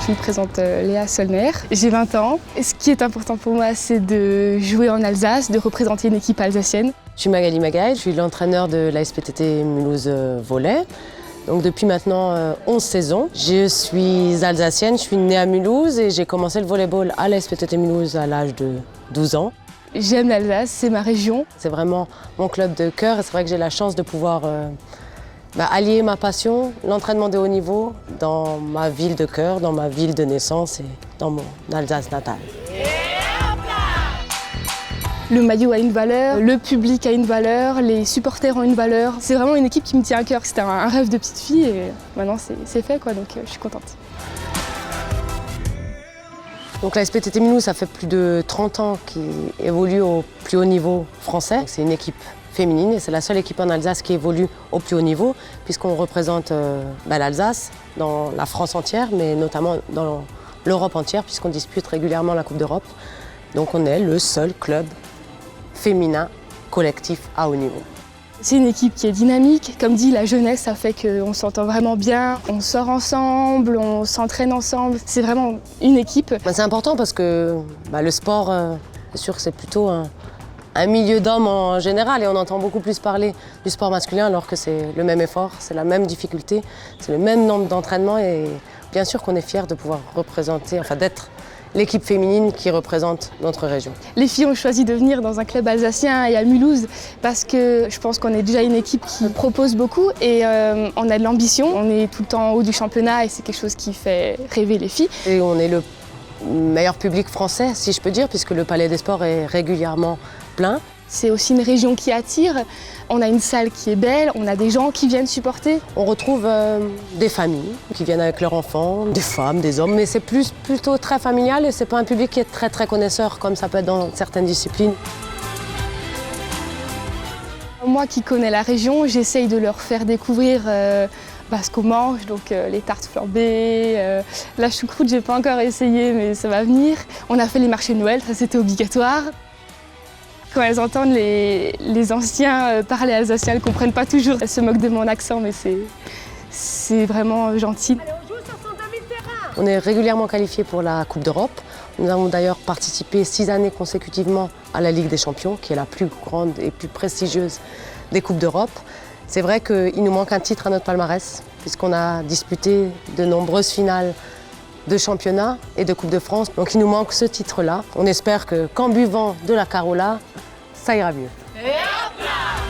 Je me présente Léa Solner, j'ai 20 ans. Ce qui est important pour moi, c'est de jouer en Alsace, de représenter une équipe alsacienne. Je suis Magali Magaï, je suis l'entraîneur de la SPTT Mulhouse Volley. Donc depuis maintenant 11 saisons. Je suis alsacienne, je suis née à Mulhouse et j'ai commencé le volleyball à la SPTT Mulhouse à l'âge de 12 ans. J'aime l'Alsace, c'est ma région. C'est vraiment mon club de cœur et c'est vrai que j'ai la chance de pouvoir allier ma passion, l'entraînement de haut niveau dans ma ville de cœur, dans ma ville de naissance et dans mon Alsace natale. Le maillot a une valeur, le public a une valeur, les supporters ont une valeur. C'est vraiment une équipe qui me tient à cœur. C'était un rêve de petite fille et maintenant c'est fait, quoi, donc je suis contente. Donc la SPTT Mulhouse, ça fait plus de 30 ans qu'il évolue au plus haut niveau français. C'est une équipe féminine et c'est la seule équipe en Alsace qui évolue au plus haut niveau puisqu'on représente l'Alsace dans la France entière, mais notamment dans l'Europe entière puisqu'on dispute régulièrement la Coupe d'Europe. Donc on est le seul club féminin collectif à haut niveau. C'est une équipe qui est dynamique. Comme dit, la jeunesse, ça fait qu'on s'entend vraiment bien. On sort ensemble, on s'entraîne ensemble. C'est vraiment une équipe. C'est important parce que le sport, c'est sûr que c'est plutôt un milieu d'hommes en général et on entend beaucoup plus parler du sport masculin alors que c'est le même effort, c'est la même difficulté, c'est le même nombre d'entraînements et bien sûr qu'on est fiers de pouvoir représenter, d'être l'équipe féminine qui représente notre région. Les filles ont choisi de venir dans un club alsacien et à Mulhouse parce que je pense qu'on est déjà une équipe qui propose beaucoup et on a de l'ambition. On est tout le temps en haut du championnat et c'est quelque chose qui fait rêver les filles. Et on est le meilleur public français, si je peux dire, puisque le Palais des Sports est régulièrement plein. C'est aussi une région qui attire. On a une salle qui est belle, on a des gens qui viennent supporter. On retrouve des familles qui viennent avec leurs enfants, des femmes, des hommes, mais c'est plutôt très familial et c'est pas un public qui est très connaisseur comme ça peut être dans certaines disciplines. Moi qui connais la région, j'essaye de leur faire découvrir ce qu'on mange, donc les tartes flambées, la choucroute, j'ai pas encore essayé mais ça va venir. On a fait les marchés de Noël, ça c'était obligatoire. Quand elles entendent les anciens parler alsacien, elles ne comprennent pas toujours. Elles se moquent de mon accent, mais c'est vraiment gentil. Allez, on joue sur son demi-terrain. On est régulièrement qualifiés pour la Coupe d'Europe. Nous avons d'ailleurs participé 6 années consécutivement à la Ligue des Champions, qui est la plus grande et plus prestigieuse des Coupes d'Europe. C'est vrai qu'il nous manque un titre à notre palmarès, puisqu'on a disputé de nombreuses finales de championnat et de Coupe de France. Donc il nous manque ce titre-là. On espère qu'en buvant de la Carola, ça ira mieux. Et hop là!